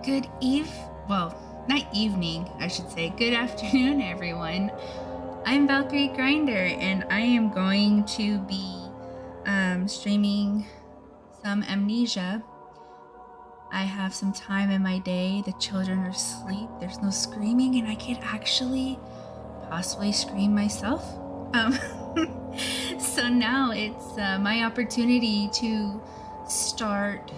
Good well, not evening, I should say. Good afternoon, everyone. I'm Valkyrie Grinder, and I am going to be streaming some Amnesia. I have some time in my day. The children are asleep. There's no screaming, and I could actually possibly scream myself. So now it's my opportunity to start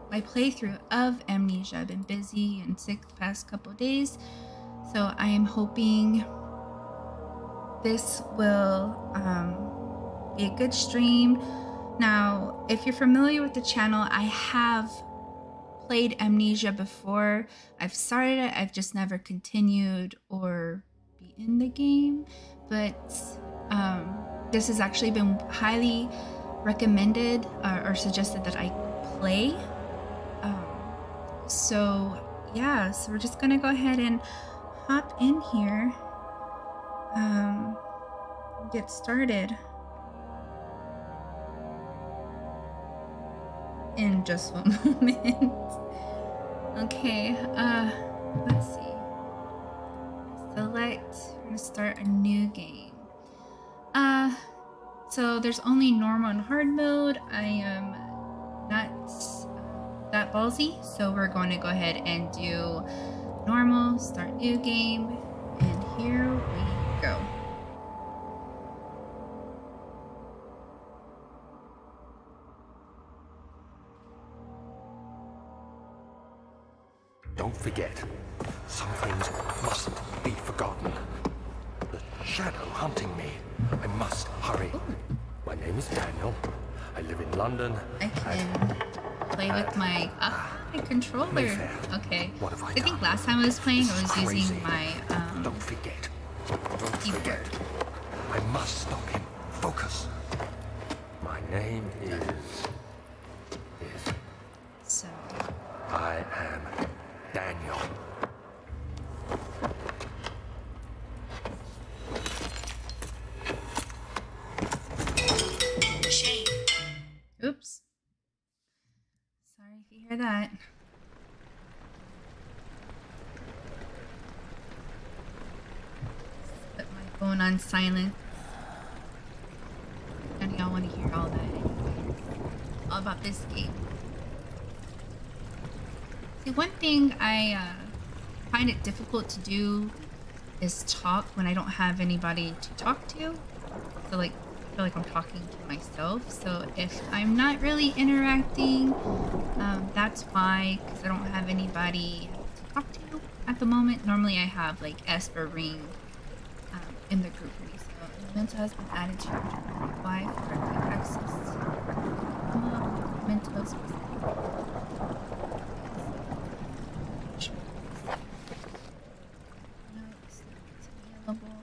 my playthrough of Amnesia. I've been busy and sick the past couple of days, so I am hoping this will be a good stream. Now, if you're familiar with the channel, I have played Amnesia before. I've started it, I've just never continued or be in the game, but this has actually been highly recommended or suggested that I play. So yeah, so we're just gonna go ahead and hop in here, get started in just one moment. Okay, let's see. Select, we're gonna start a new game. So there's only normal and hard mode. I am not that ballsy, so we're going to go ahead and do normal, start new game, and here we go. Don't forget, some things mustn't be forgotten. The shadow hunting me. I must hurry. Ooh. My name is Daniel. I live in London. I can play with my controller. Mayfair. Okay. What have I think done? last time I was playing, I was Crazy. using my Don't forget. Don't keyboard. forget. I must stop him. Focus. My name is. So I am Daniel. Shame. oops. Sorry if you hear that. Put my phone on silent. None of y'all want to hear all that anyways. All about this game. See, one thing I find it difficult to do is talk when I don't have anybody to talk to. So like, I feel like I'm talking to myself. So if I'm not really interacting, that's why, because I don't have anybody to talk to at the moment. Normally I have like Esper Ring in the group with me. So Memento has been added to your Wi-Fi for quick access. Mementos. Notes available.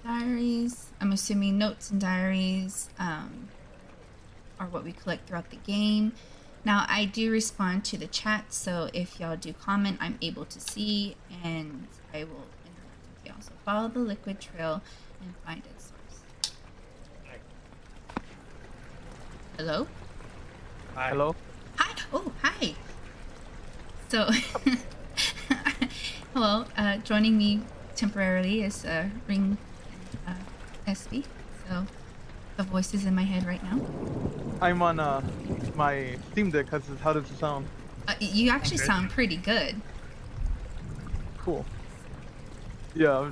Diaries. I'm assuming notes and diaries are what we collect throughout the game. Now, I do respond to the chat, so if y'all do comment, I'm able to see, and I will interact with y'all. So follow the liquid trail and find its source. Hello? Hi. Hello? Hi! Oh, hi! So, hello, joining me temporarily is Ring SB, so the voice is in my head right now. I'm on my Steam Deck. How does it sound? You actually sound pretty good. Cool. Yeah,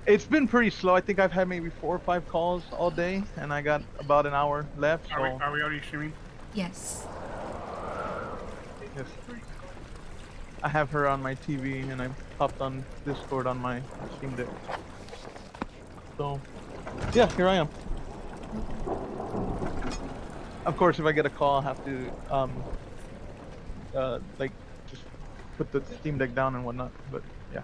it's been pretty slow. I think I've had maybe 4 or 5 calls all day, and I got about an hour left. So... Are we already streaming? Yes. Yes. I have her on my TV, and I popped on Discord on my Steam Deck. So, yeah, here I am. Of course, if I get a call, I'll have to, like, just put the Steam Deck down and whatnot, but, yeah.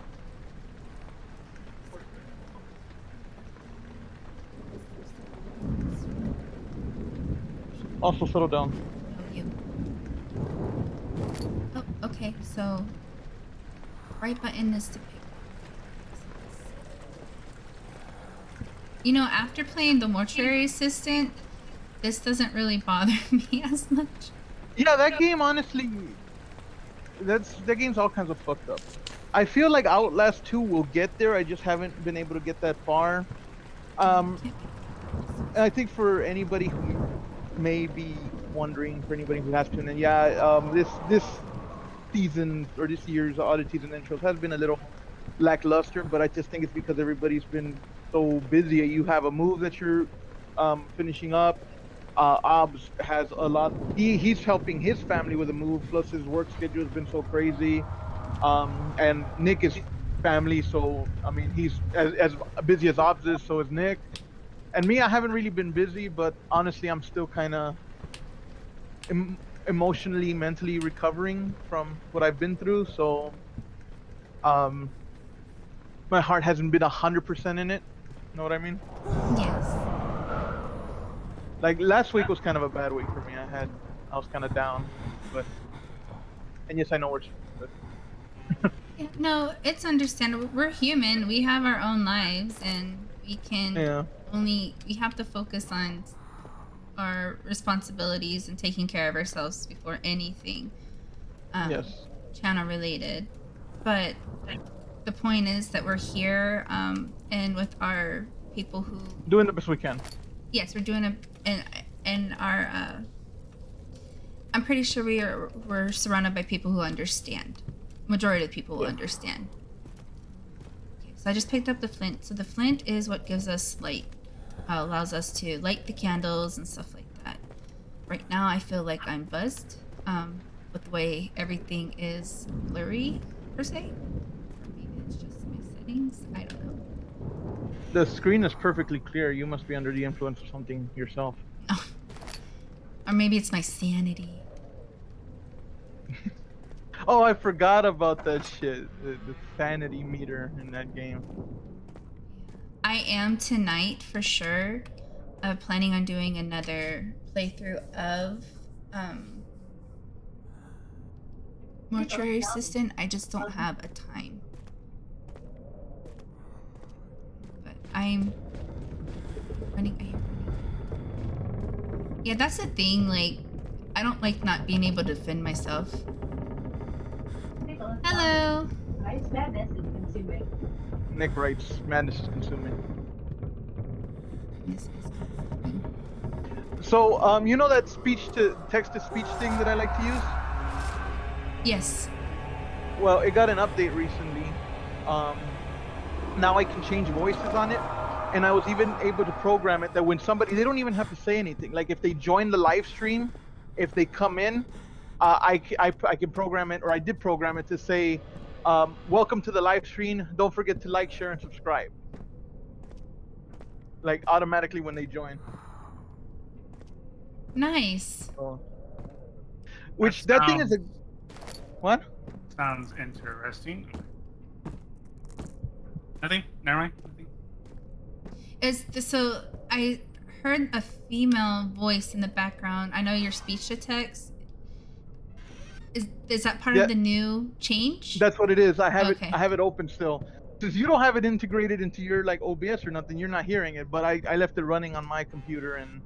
Also, settle down. Oh, you. Oh, okay, so right button is to pick. You know, after playing the mortuary assistant, this doesn't really bother me as much. Yeah, that game honestly that game's all kinds of fucked up. I feel like Outlast 2 will get there. I just haven't been able to get that far. And I think for anybody who may be wondering, for anybody who has tuned in, this season or this year's Oddities and Endtrails has been a little lackluster, but I just think it's because everybody's been so busy. You have a move that you're finishing up. Obs has a lot. He's helping his family with a move. Plus his work schedule has been so crazy. And Nick is family, so I mean he's as busy as Obs is. So is Nick. And me, I haven't really been busy, but honestly, I'm still kind of emotionally, mentally recovering from what I've been through. So, my heart hasn't been 100% in it. You know what I mean? Yes. Like last week was kind of a bad week for me. I was kind of down, and yes, I know we're. Yeah, no, it's understandable. We're human. We have our own lives, and we can we have to focus on our responsibilities and taking care of ourselves before anything channel related. But the point is that we're here, and with our people who doing the best we can. Yes, we're doing and our I'm pretty sure we're surrounded by people who understand. Majority of the people will understand. Okay, so I just picked up the flint. So the flint is what gives us light, allows us to light the candles and stuff like that. Right now, I feel like I'm buzzed, with the way everything is blurry per se. Or maybe it's just my settings. I don't know. The screen is perfectly clear. You must be under the influence of something yourself. Oh. Or maybe it's my sanity. Oh, I forgot about that shit. The sanity meter in that game. I am tonight for sure planning on doing another playthrough of Mortuary Assistant. I just don't have a time. But I'm running. I hear running. Yeah, that's the thing. Like, I don't like not being able to defend myself. Hello. Madness is consuming. Nick writes, madness is consuming. This is consuming. So, you know that text to speech thing that I like to use? Yes. Well, it got an update recently. Now I can change voices on it, and I was even able to program it that when somebody, they don't even have to say anything. Like if they join the live stream, if they come in, I can program it, or I did program it to say, welcome to the live stream. Don't forget to like, share, and subscribe. Like automatically when they join. Nice. Which that thing is a what? Sounds interesting. Nothing. Never mind. Nothing. So I heard a female voice in the background. I know your speech to text. Is that part of the new change? That's what it is. I have it open still. Since you don't have it integrated into your like OBS or nothing, you're not hearing it. But I left it running on my computer, and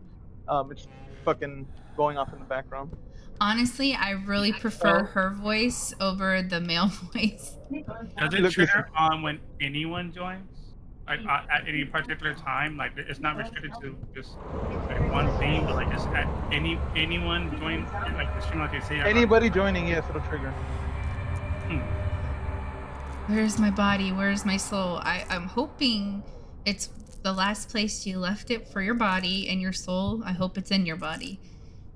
it's fucking going off in the background. Honestly, I really prefer her voice over the male voice. Does it trigger on when anyone joins? Like at any particular time? Like it's not restricted to just like one thing, but like just at anyone join, like the stream, like they say. Anybody joining, yes, it'll trigger. Where's my body? Where's my soul? I'm hoping it's the last place you left it for your body and your soul. I hope it's in your body.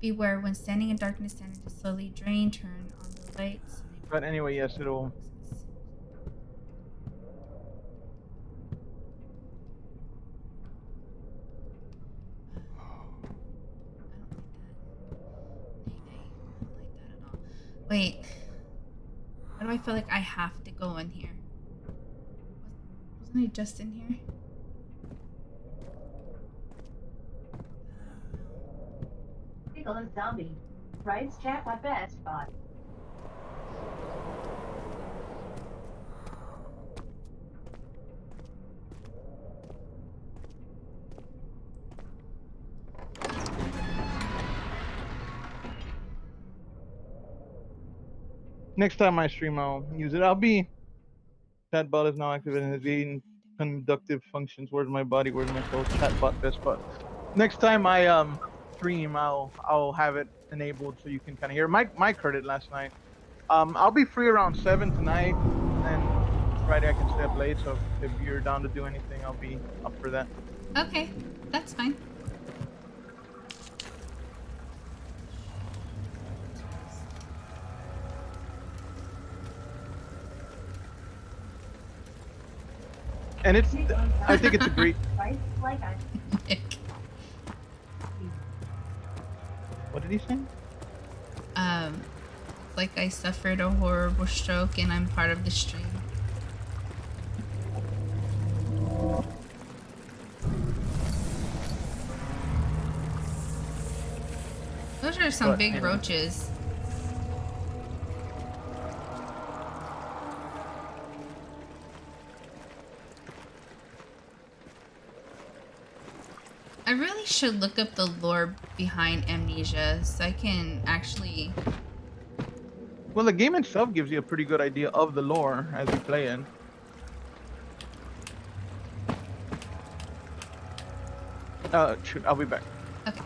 Beware when standing in darkness, standing to slowly drain, turn on the lights. But anyway, yes, it'll. Wait, why do I feel like I have to go in here? Wasn't I just in here? Pickle and zombie. Rights chat my best bot. Next time I stream, I'll use it. I'll be. Chatbot is now activated and has gained conductive functions. Where's my body? Where's my soul? Chatbot, best bot. Next time I stream, I'll have it enabled so you can kind of hear. Mike heard it last night. I'll be free around 7 tonight, and then Friday I can stay up late. So if you're down to do anything, I'll be up for that. Okay, that's fine. And it's, I think it's a great. Right? Like I. What did he say? Like I suffered a horrible stroke and I'm part of the stream. Those are some But, big yeah. roaches. I really should look up the lore behind Amnesia so I can actually... Well, the game itself gives you a pretty good idea of the lore as you play it. Shoot, I'll be back. Okay.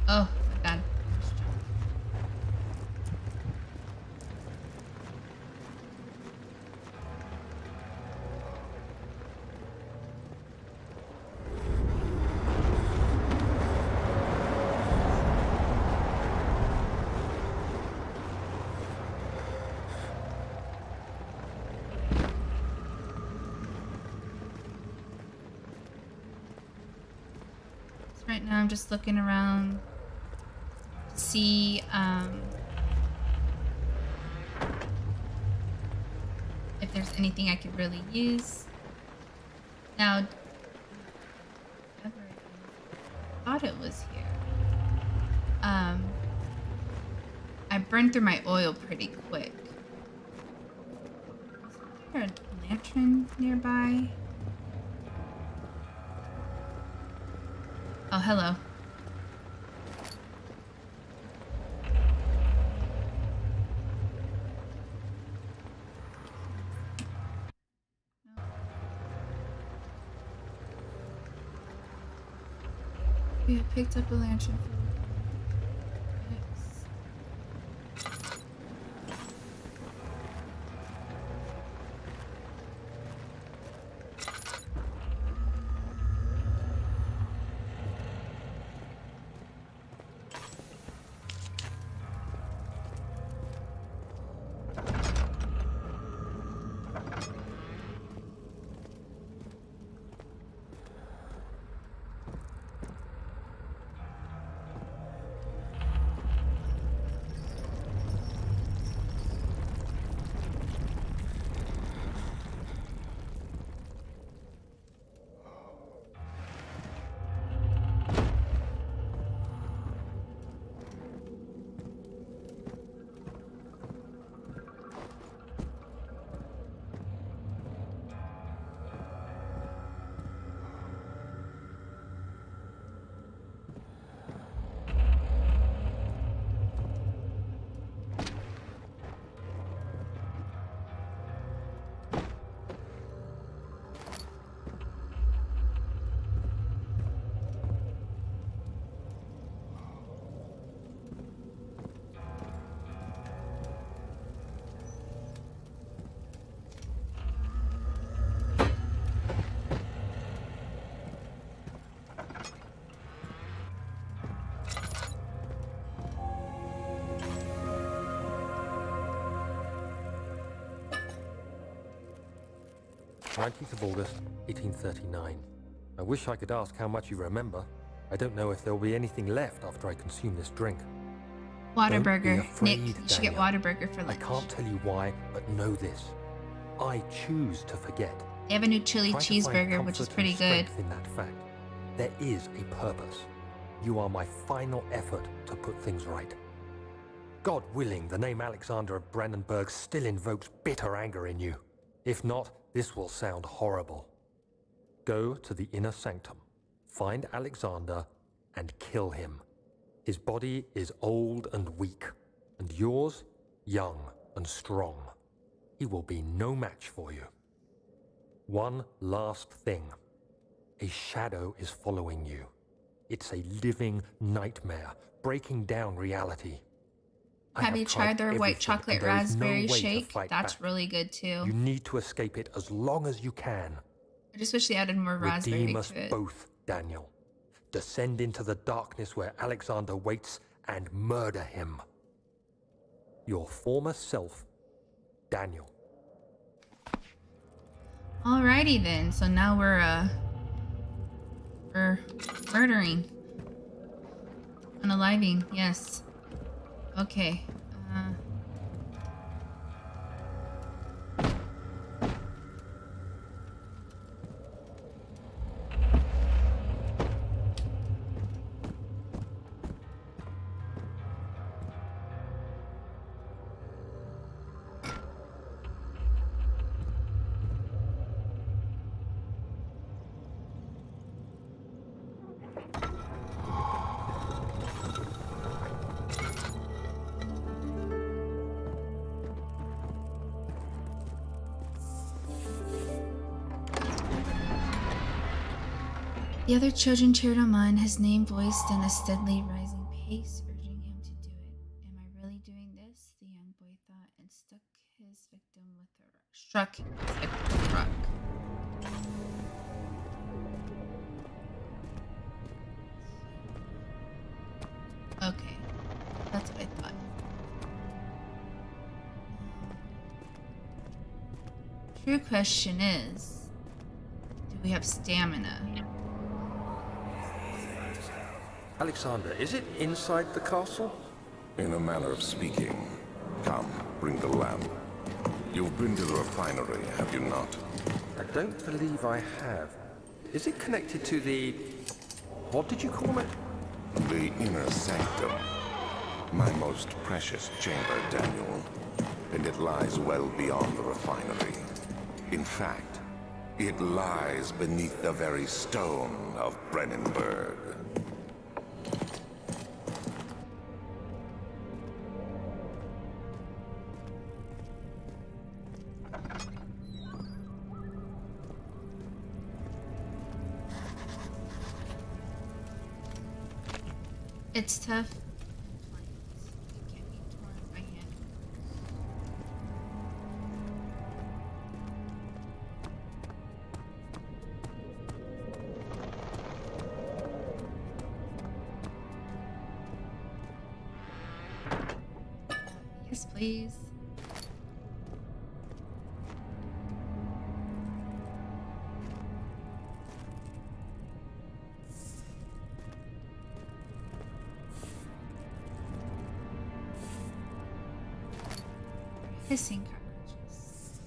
Oh, my God. So right now I'm just looking around to see if there's anything I could really use. Now, I thought it was here. I burned through my oil pretty quick. Is there a lantern nearby? Oh, hello. We have picked up a lantern. "19th of August, 1839. I wish I could ask how much you remember. I don't know if there will be anything left after I consume this drink. Don't be Whataburger. afraid, Nick, you should get Daniel. Whataburger for I lunch. can't tell you why, but know this. I choose to forget. They have a new chili Try to find cheeseburger, which is comfort pretty and good. strength in that fact. There is a purpose. You are my final effort to put things right. God willing, the name Alexander of Brandenburg still invokes bitter anger in you. If not, this will sound horrible. Go to the inner sanctum, find Alexander, and kill him. His body is old and weak, and yours, young and strong. He will be no match for you. One last thing. A shadow is following you. It's a living nightmare, breaking down reality. I Have you tried their white everything, chocolate and there is no raspberry way to shake? fight That's back. really good too. You need to escape it as long as you can. I just wish they added more raspberry Redeem us to it. both, Daniel. Descend into the darkness where Alexander waits and murder him. Your former self, Daniel. Alrighty then. So now we're murdering. Unaliving, yes. Okay. The other children cheered him on, his name voiced in a steadily rising pace, urging him to do it. Am I really doing this? The young boy thought, and struck his victim with a rock. Okay, that's what I thought. True question is, do we have stamina? Alexander, is it inside the castle? In a manner of speaking. Come, bring the lamp. You've been to the refinery, have you not? I don't believe I have. Is it connected to the... what did you call it? The inner sanctum. My most precious chamber, Daniel. And it lies well beyond the refinery. In fact, it lies beneath the very stone of Brennenburg. It's tough. It can't be torn by hand. Yes, please. Hissing cockroaches.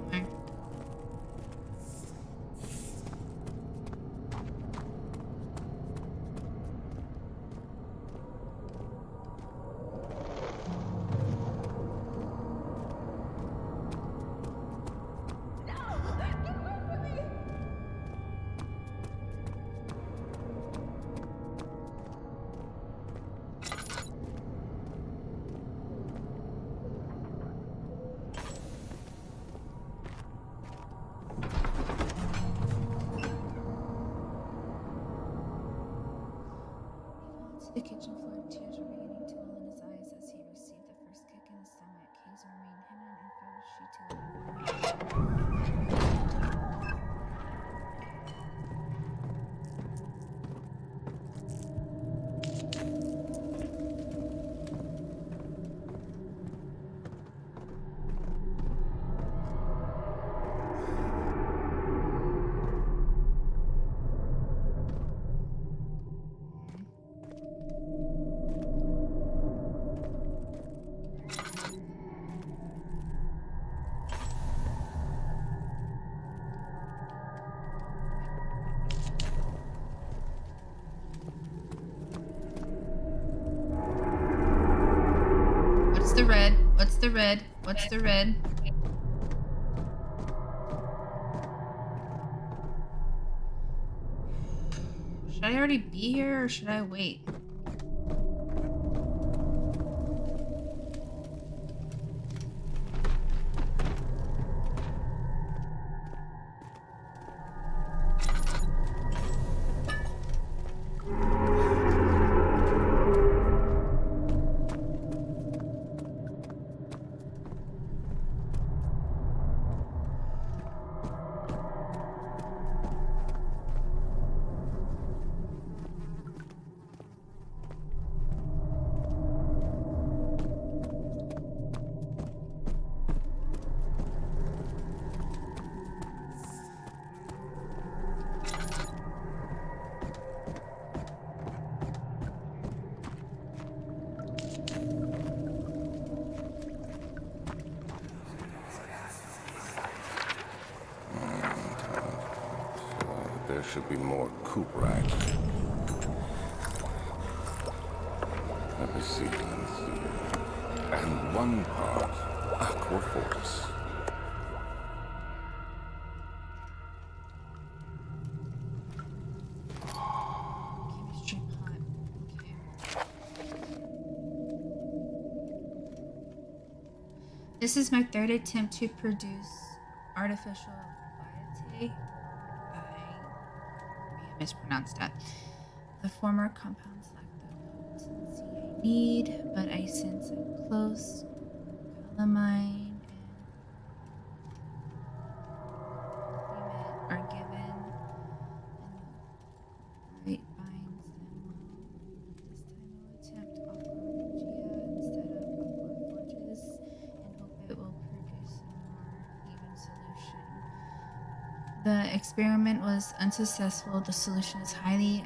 Okay. The kitchen floor, tears were beginning to well in his eyes as he received the first kick in his stomach. Hazel remained hidden and feared she too would. the red? What's the red? What's the red? Should I already be here or should I wait? There should be more coop racks. Let me see. And one part aqua force. Chemistry pot. Okay. This is my third attempt to produce artificial vitae. I may have mispronounced that. The former compounds lack the potency I need, but I sense I'm close. Calamine and human are given, and right binds them well. This time I'll attempt aqua instead of aqua forges and hope it will produce a more even solution. The experiment was unsuccessful. The solution is highly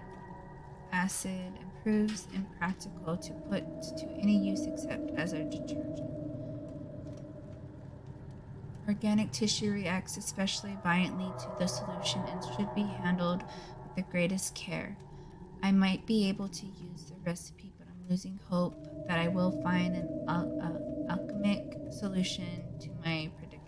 acid and proves impractical to put to any use except as a detergent. Organic tissue reacts especially violently to the solution and should be handled with the greatest care. I might be able to use the recipe, but I'm losing hope that I will find an alchemic solution to my predicament.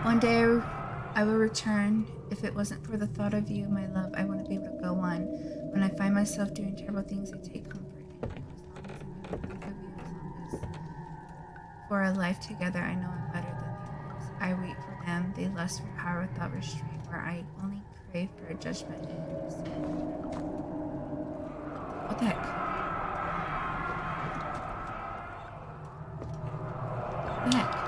One day I will return. If it wasn't for the thought of you, my love, I wouldn't be able to go on. When I find myself doing terrible things, I take comfort in you. As long as I'm able to think of you, as long as for a life together, I know I'm better than the others. I wait for them. They lust for power without restraint, where I only crave for judgment and dissent. What the heck? What the heck?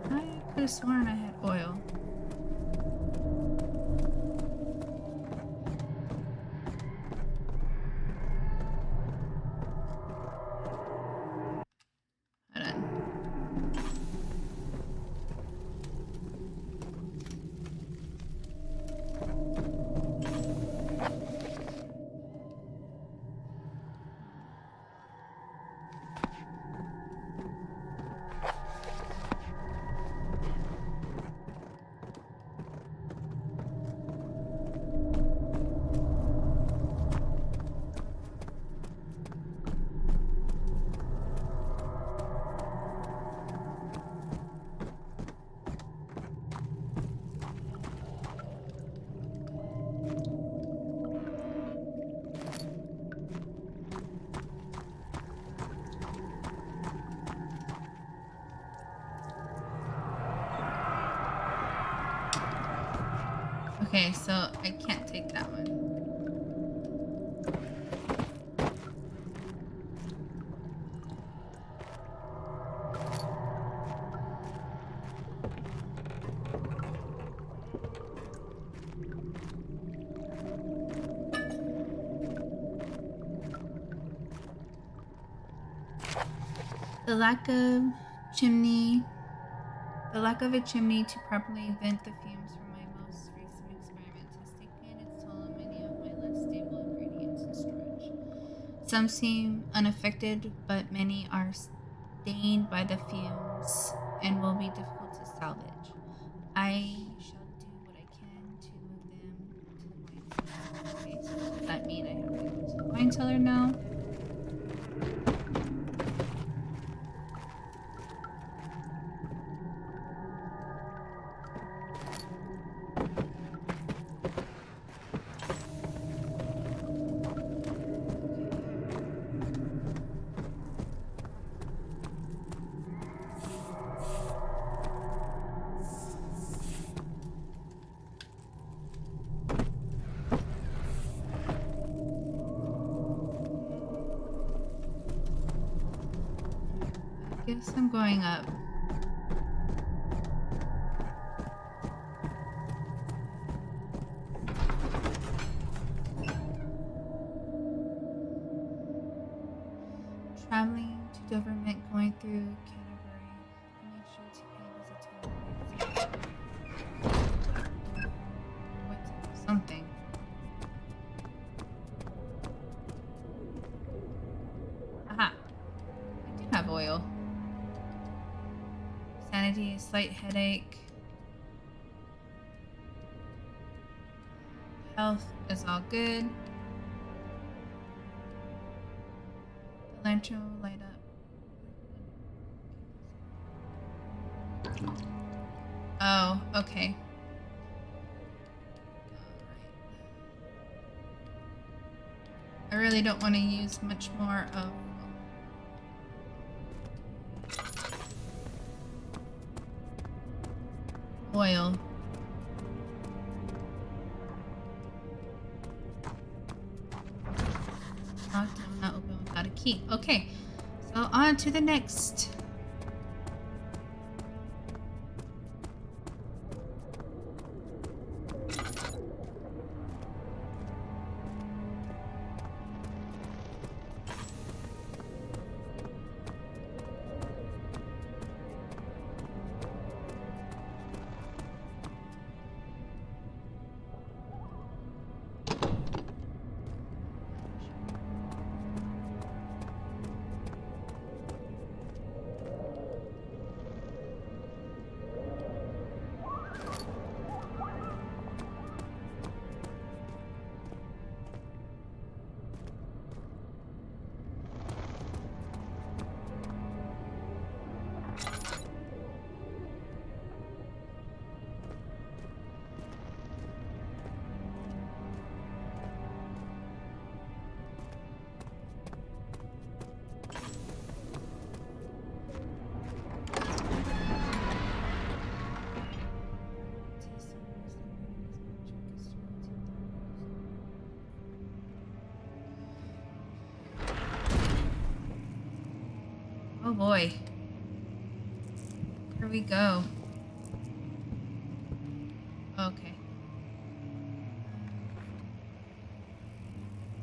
I could have sworn I had oil. Hold on. Okay, so I can't take that one. The lack of chimney, the lack of a chimney to properly vent the fumes from my most recent experiments has taken its toll on many of my less stable ingredients in storage. Some seem unaffected, but many are stained by the fumes and will be difficult to salvage. I shall do what I can to move them to the wine cellar. Okay, so does that mean I have to go to the wine cellar now? I guess I'm going up. Traveling to Dover meant going through Canterbury. I made sure to pay a visit to the what's something. Aha! I do have oil. Sanity, a slight headache. Health is all good. The lantern will light up. Oh, okay. I really don't want to use much more of oil. Locked and will not open without a key. Okay, so on to the next. Oh boy. Here we go. Okay.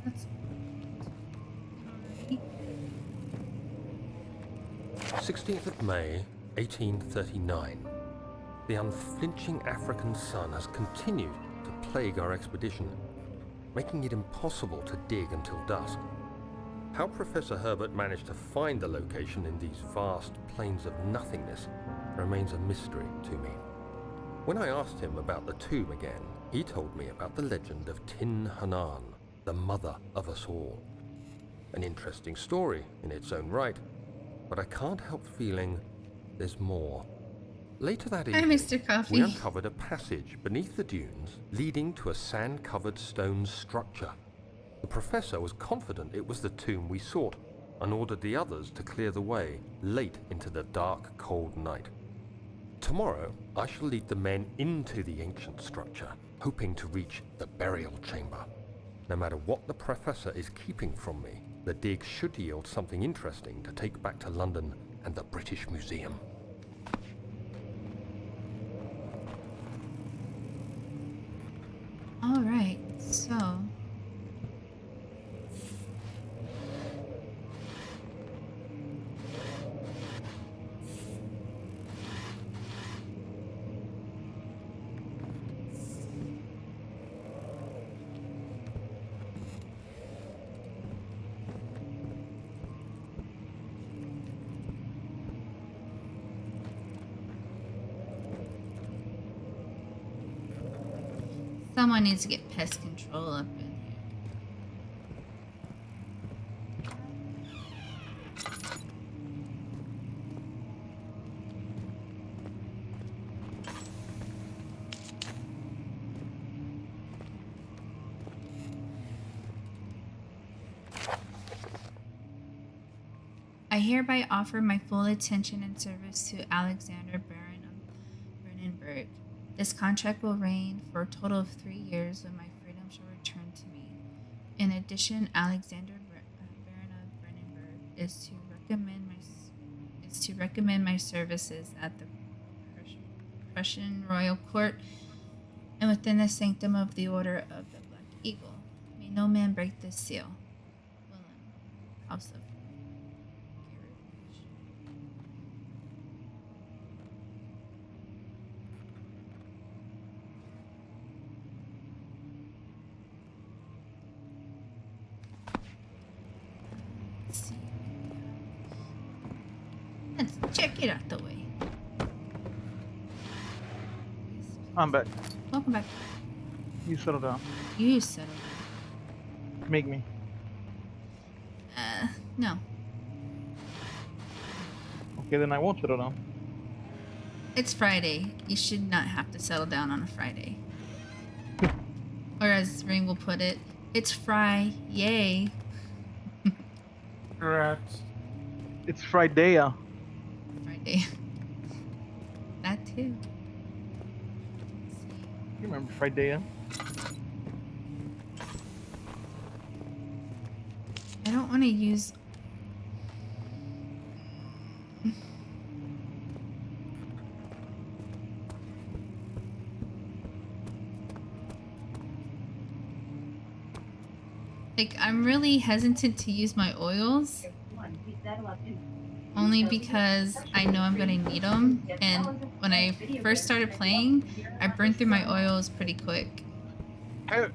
That's 16th of May, 1839. The unflinching African sun has continued to plague our expedition, making it impossible to dig until dusk. How Professor Herbert managed to find the location in these vast plains of nothingness remains a mystery to me. When I asked him about the tomb again, he told me about the legend of Tin Hanan, the mother of us all. An interesting story in its own right, but I can't help feeling there's more. Later that Hi, evening, Mr. Coffee. we uncovered a passage beneath the dunes leading to a sand-covered stone structure. The professor was confident it was the tomb we sought and ordered the others to clear the way late into the dark, cold night. Tomorrow, I shall lead the men into the ancient structure, hoping to reach the burial chamber. No matter what the professor is keeping from me, the dig should yield something interesting to take back to London and the British Museum. all right. So Someone needs to get pest control up in here. I hereby offer my full attention and service to Alexander Baron of Brennenburg. This contract will reign for a total of 3 years when my freedom shall return to me. In addition, Alexander Baron of Brennenburg is to recommend my services at the Prussian Royal Court and within the sanctum of the Order of the Black Eagle. May no man break this seal. Willem, House of Let's check it out the way. I'm back. Welcome back. You settle down. You settle Make me. down. No. Okay, then I won't settle down. It's Friday. You should not have to settle down on a Friday. Or as Ring will put it, it's Fry. Yay. Correct. It's Friday. Friday. That too. You remember Friday? I don't want to use. Like, I'm really hesitant to use my oils. Only because I know I'm gonna need them, and when I first started playing, I burned through my oils pretty quick.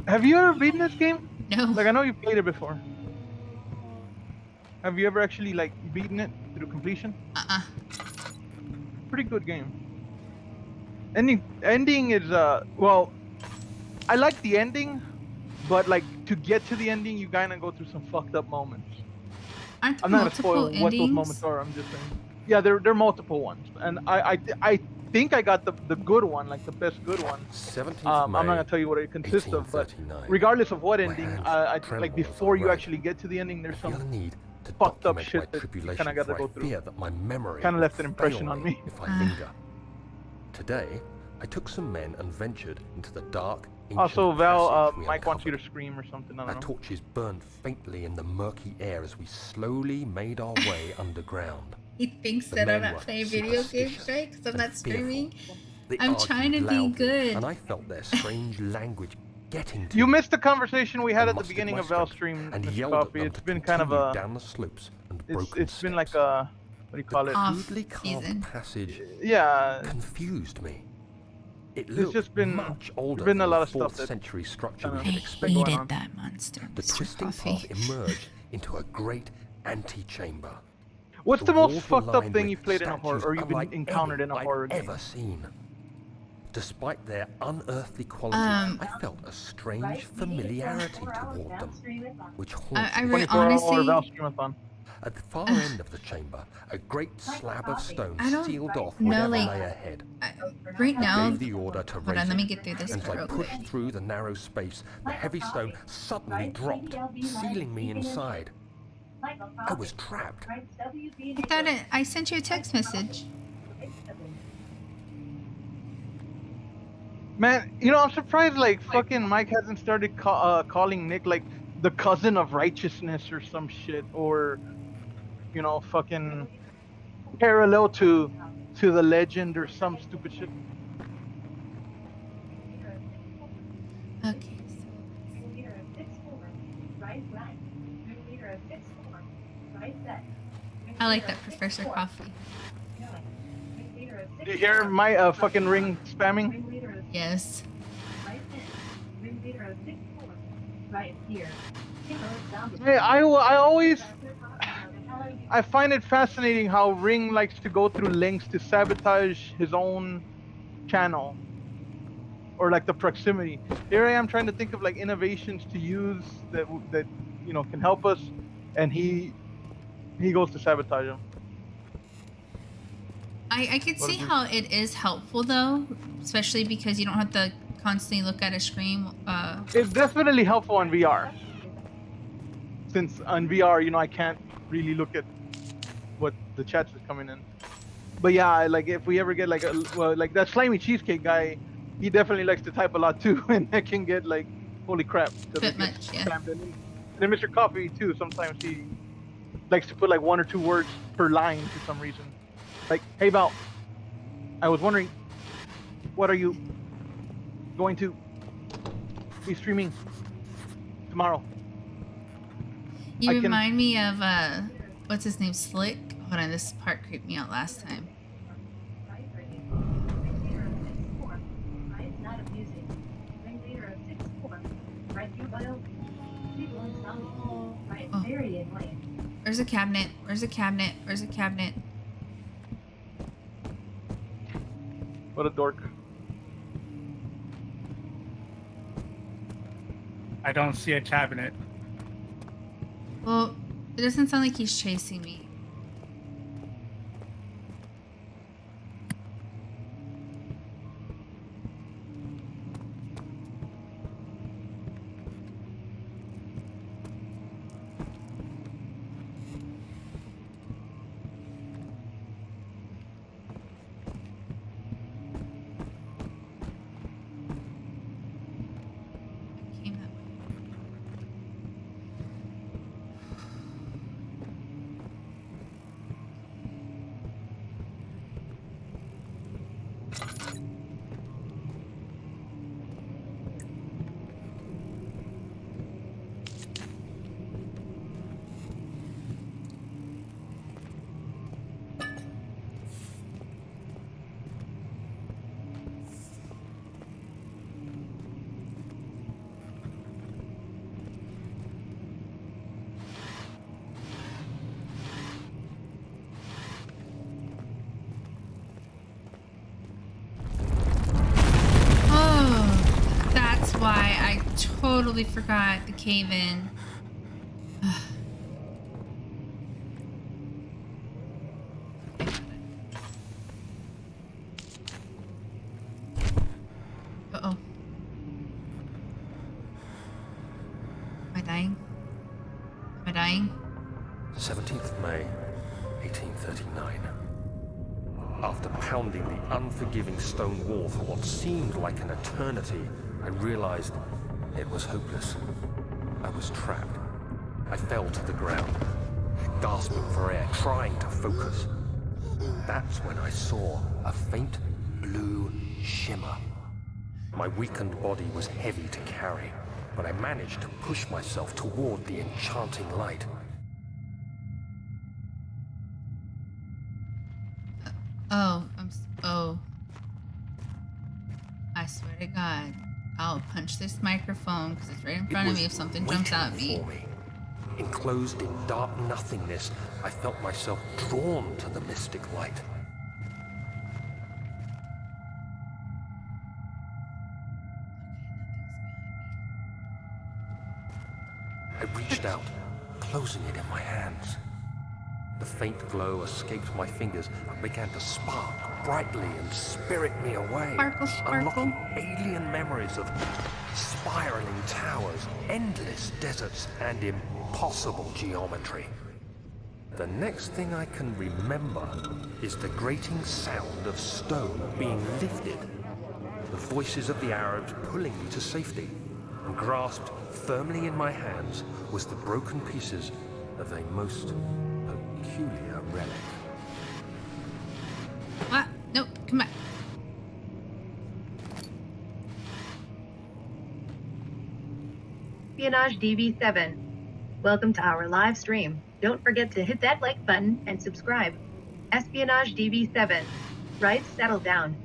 Have you ever beaten this game? No. Like, I know you played it before. Have you ever actually, like, beaten it through completion? Pretty good game. Ending is, well, I like the ending, but, like, to get to the ending, you kind of go through some fucked up moments. Aren't there I'm not gonna multiple spoil endings? what those moments are. I'm just saying. Yeah, there are multiple ones, and I think I got the good one, like the best good one. 17th I'm not May, gonna tell you what it consists of, but 1839. regardless of what My ending, hands I tremble like as I before you write. actually get to the ending, there's I feel a some need to fucked up document shit my that you tribulation, kinda gotta for go I through. fear that my memory Kinda will left an impression fail on me. if I linger. Today, I took some men and ventured into the dark, ancient Also, Val, passage we Mike wants you to uncovered. scream or something. I Our don't know. torches burned faintly in the murky air as we slowly made our way underground. He thinks The that I'm men not were playing video games, superstitious right? Because I'm and not streaming. They I'm argued trying to be loudly, good. and I felt their strange language getting to You me. missed the conversation we had I at the mustered beginning my of Val's strength stream, and Mr. yelled at Coffee. them It's to been kind of continue a, down the slopes and broken it's been like steps. a, what do you call it? Off Crudely carved season. passage Yeah, confused me. It It's looked just been- much older been a than lot the of stuff 4th that century structure we kinda I had expected. going hated on. that monster, The Mr. twisting Coffee. path emerged into a great antechamber. What's the walls most were fucked up lined thing with you played in a horror, statues or you've been unlike encountered in a any horror I'd game? ever seen. Despite their unearthly quality, I felt a strange familiarity toward them, which haunted I me. 24-hour honestly, Val streamathon. At the far end of the chamber, a great slab of stone I don't sealed off know, whatever like, lay ahead. right I now. gave the order to Hold raise on, let me it, get through this and as I real pushed quick. through the narrow space, the heavy stone suddenly dropped, sealing me inside. I was trapped. I thought I sent you a text message. Man, you know, I'm surprised, like, fucking Mike hasn't started calling Nick, like, the cousin of righteousness or some shit, or, you know, fucking parallel to the legend or some stupid shit. Okay. I like that, Professor Coffee. Do you hear my fucking ring spamming? Yes. Hey, I always I find it fascinating how Ring likes to go through lengths to sabotage his own channel. or like the proximity. Here I am trying to think of like innovations to use that can help us, and he goes to sabotage them. I could see how it is helpful though, especially because you don't have to constantly look at a screen. It's definitely helpful on VR. Since on VR, I can't really look at what the chats is coming in. But yeah, like if we ever get like like that slimy cheesecake guy, he definitely likes to type a lot too, and that can get like, holy crap, because Bit much, yeah. And then Mr. Coffee too. Sometimes he likes to put like 1 or 2 words per line for some reason. Like, hey Val, I was wondering, what are you going to be streaming tomorrow? You remind me of what's his name, Slick. Hold on, this part creeped me out last time. Oh. Where's a cabinet? Where's a cabinet? Where's a cabinet? What a dork. I don't see a cabinet. Well, it doesn't sound like he's chasing me. Totally forgot the cave-in. Uh-oh. Am I dying? Am I dying? 17th of May, 1839. After pounding the unforgiving stone wall for what seemed like an eternity, I realized it was hopeless. I was trapped. I fell to the ground, gasping for air, trying to focus. That's when I saw a faint blue shimmer. My weakened body was heavy to carry, but I managed to push myself toward the enchanting light. Oh. I swear to God. I'll punch this microphone because it's right in front of me if something jumps out at me. Enclosed in dark nothingness, I felt myself drawn to the mystic light. I reached out, closing it in my hands. The faint glow escaped my fingers and began to spark brightly and spirit me away, unlocking alien memories of spiraling towers, endless deserts, and impossible geometry. The next thing I can remember is the grating sound of stone being lifted, the voices of the Arabs pulling me to safety, and grasped firmly in my hands was the broken pieces of a most peculiar relic. What? Nope, come back. Espionage DB7. Welcome to our live stream. Don't forget to hit that like button and subscribe. Espionage DB7. Right, settle down.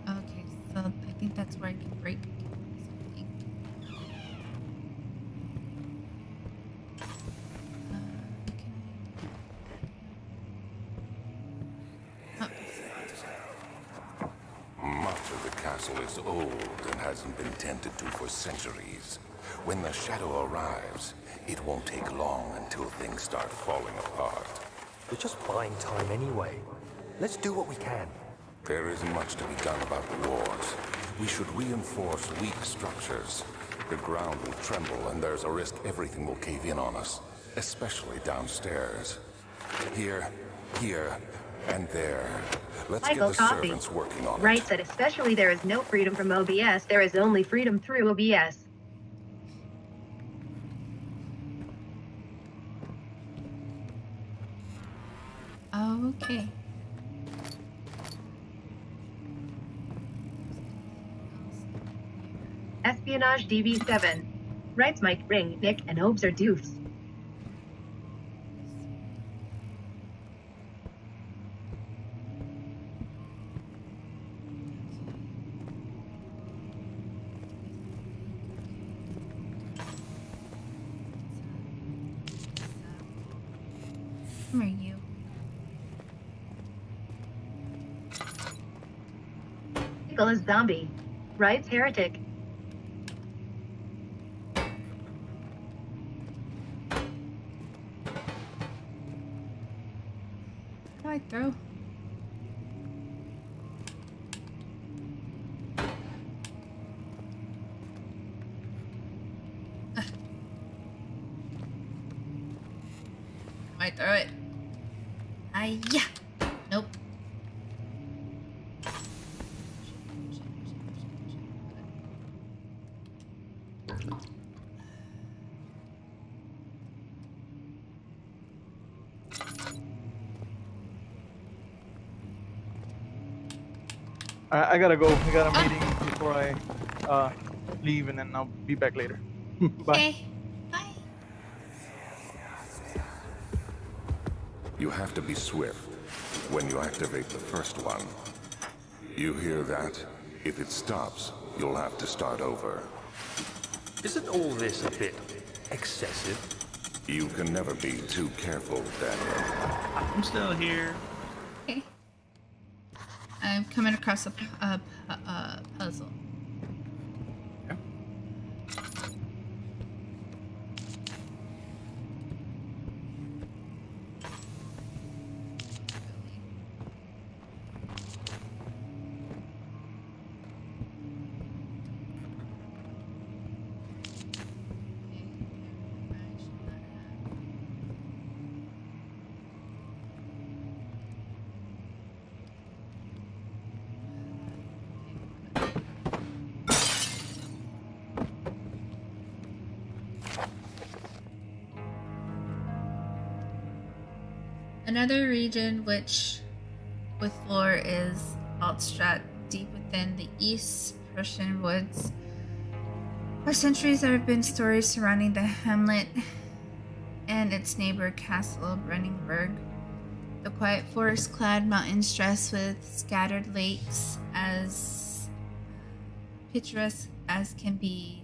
Okay, so I think that's where I can break something. looks old and hasn't been tended to for centuries. When the shadow arrives, it won't take long until things start falling apart. We're just buying time anyway. Let's do what we can. There isn't much to be done about the wars. We should reinforce weak structures. The ground will tremble and there's a risk everything will cave in on us, especially downstairs. Here, and there. Let's Michael get the Coffey servants working on writes it. that especially there is no freedom from OBS, there is only freedom through OBS. Okay. Espionage DB7 writes Mike Ring, Nick, and Obes are doofs. Who are you? Nicholas Zombie writes Heretic. How do I throw? I throw it. Yeah. Nope. I gotta go. I got a meeting before I leave, and then I'll be back later. Bye. Okay. Bye. You have to be swift when you activate the first one. You hear that? If it stops, you'll have to start over. Isn't all this a bit excessive? You can never be too careful, Daniel. I'm still here. Okay. I'm coming across a puzzle. Okay. Another region which with lore is Altstadt, deep within the East Prussian woods. For centuries there have been stories surrounding the hamlet and its neighbor castle Brenningburg. The quiet forest-clad mountains dressed with scattered lakes, as picturesque as can be,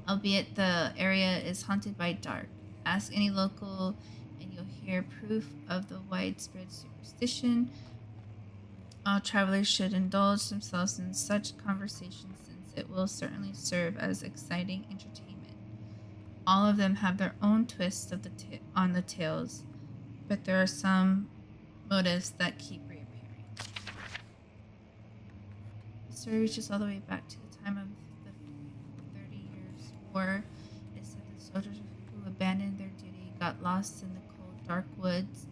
albeit the area is haunted by dark. Ask any local and you'll hear proof of the widespread superstition. All travelers should indulge themselves in such conversations since it will certainly serve as exciting entertainment. All of them have their own twist of on the tales, but there are some motives that keep reappearing. The story reaches all the way back to the time of the 30 Years' War. It is said the soldiers who abandoned their duty got lost in the cold, dark woods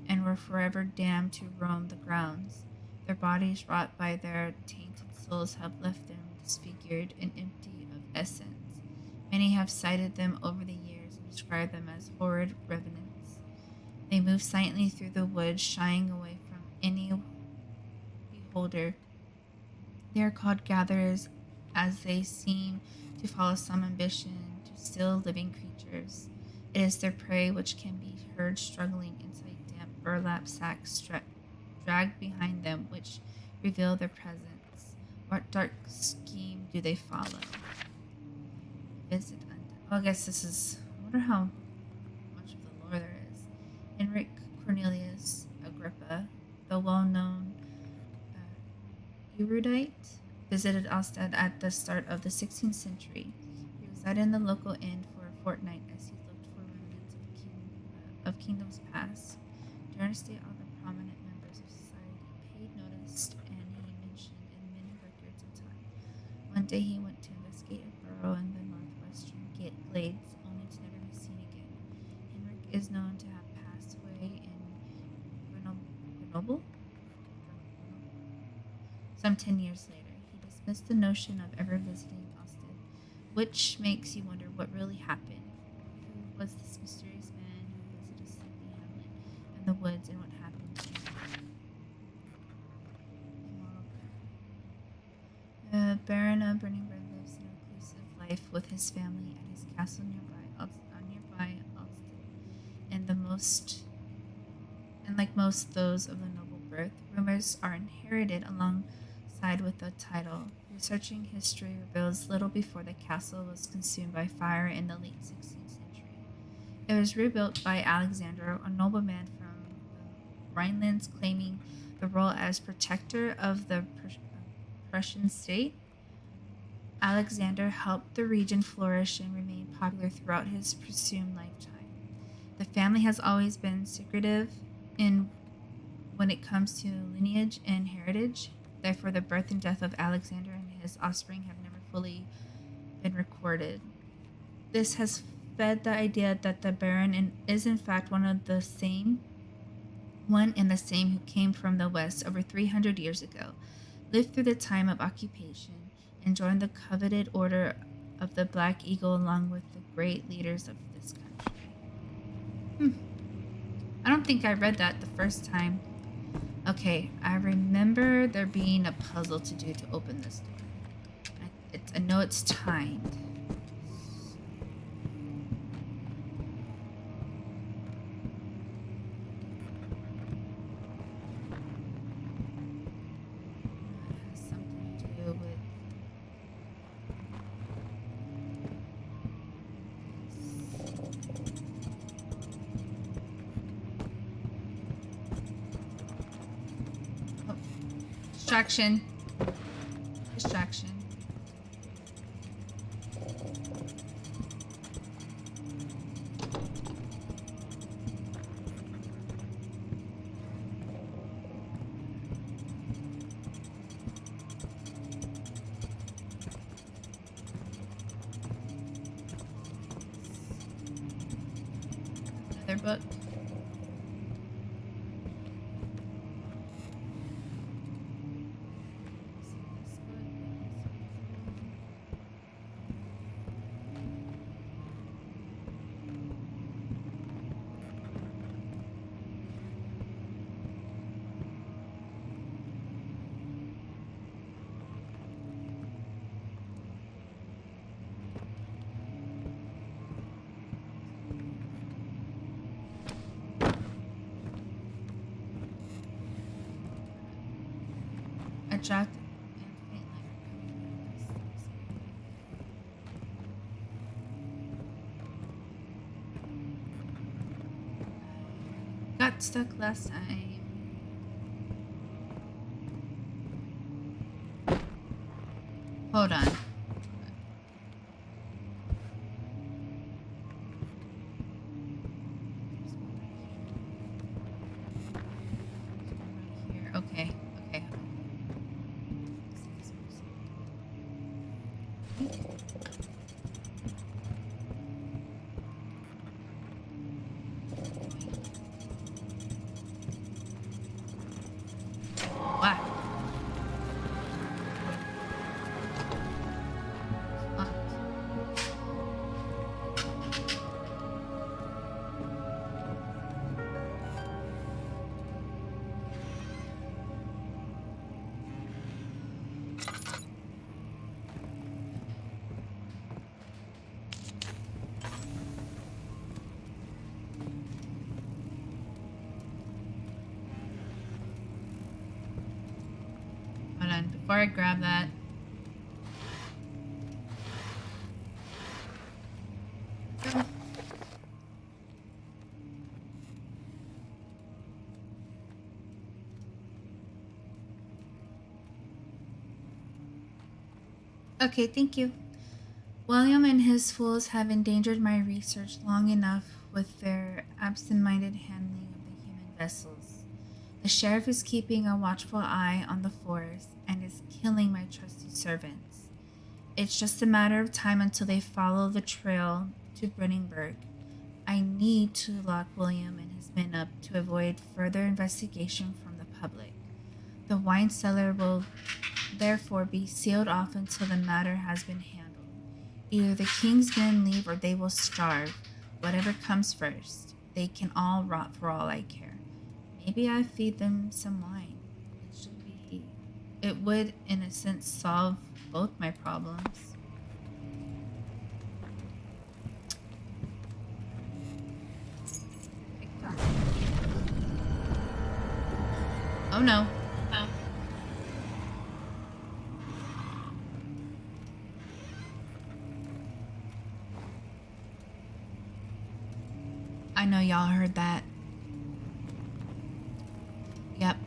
and were forever damned to roam the grounds. Their bodies, wrought by their tainted souls, have left them disfigured and empty of essence. Many have cited them over the years and described them as horrid revenants. They move silently through the woods, shying away from any beholder. They are called gatherers, as they seem to follow some ambition to steal living creatures. It is their prey which can be heard struggling inside damp burlap sacks dragged behind them, which reveal their presence. What dark scheme do they follow? Visit I guess this is. I wonder how much of the lore there is. Henrik Cornelius Agrippa, the well-known erudite, visited Ostend at the start of the 16th century. He resided in the local inn for a fortnight as he looked for remnants of kingdoms past. During his stay, all the prominent members of society paid notice, and he mentioned in many records of time. One day he went to investigate a burrow in the northwestern glades, only to never be seen again. Henrik is known to have passed away in Grenoble some 10 years later. He dismissed the notion of ever visiting Ostend, which makes you wonder what really happened. Who was this mysterious man who visited a sleepy hamlet in the woods, and what happened to him? Baron of Burningburg lives an reclusive life with his family at his castle nearby Alston, and like most those of a noble birth, rumors are inherited alongside with the title. Researching history reveals little before the castle was consumed by fire in the late 16th century. It was rebuilt by Alexander, a nobleman from the Rhinelands, claiming the role as protector of the Prussian state. Alexander helped the region flourish and remain popular throughout his presumed lifetime. The family has always been secretive in when it comes to lineage and heritage. Therefore, the birth and death of Alexander and his offspring have never fully been recorded. This has fed the idea that the Baron is in fact one and the same who came from the West over 300 years ago, lived through the time of occupation, and joined the coveted Order of the Black Eagle along with the great leaders of this country. I don't think I read that the first time. Okay, I remember there being a puzzle to do to open this door. I know it's timed. It has something to do with Distraction. Another book. A jack and faint light are coming from got stuck last time. Hold on. Okay. Wow. Hold on, before I grab that. Okay, thank you. William and his fools have endangered my research long enough with their absent-minded handling of the human vessels. The sheriff is keeping a watchful eye on the forest and is killing my trusty servants. It's just a matter of time until they follow the trail to Brenningburg. I need to lock William and his men up to avoid further investigation from the public. The wine cellar will therefore be sealed off until the matter has been handled. Either the king's men leave or they will starve. Whatever comes first. They can all rot for all I care. Maybe I feed them some wine. It would, in a sense, solve both my problems. Oh no. Oh. I know y'all heard that. Yep.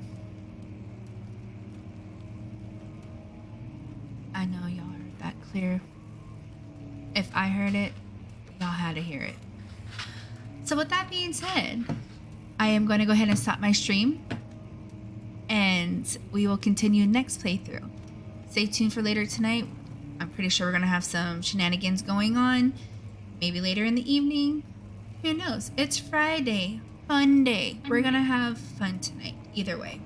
I know y'all heard that clear. If I heard it, y'all had to hear it. So with that being said, I am going to go ahead and stop my stream. And we will continue next playthrough. Stay tuned for later tonight. I'm pretty sure we're going to have some shenanigans going on. Maybe later in the evening. Who knows? It's Friday. Fun day. We're going to have fun tonight. Either way.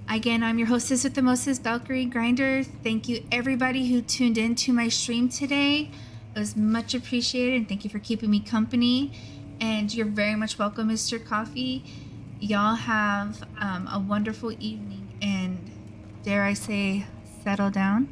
Again, I'm your hostess with the mostest, Valkyrie Grinder. Thank you everybody who tuned in to my stream today. It was much appreciated, and thank you for keeping me company. And you're very much welcome, Mr. Coffee. Y'all have a wonderful evening, and dare I say, settle down.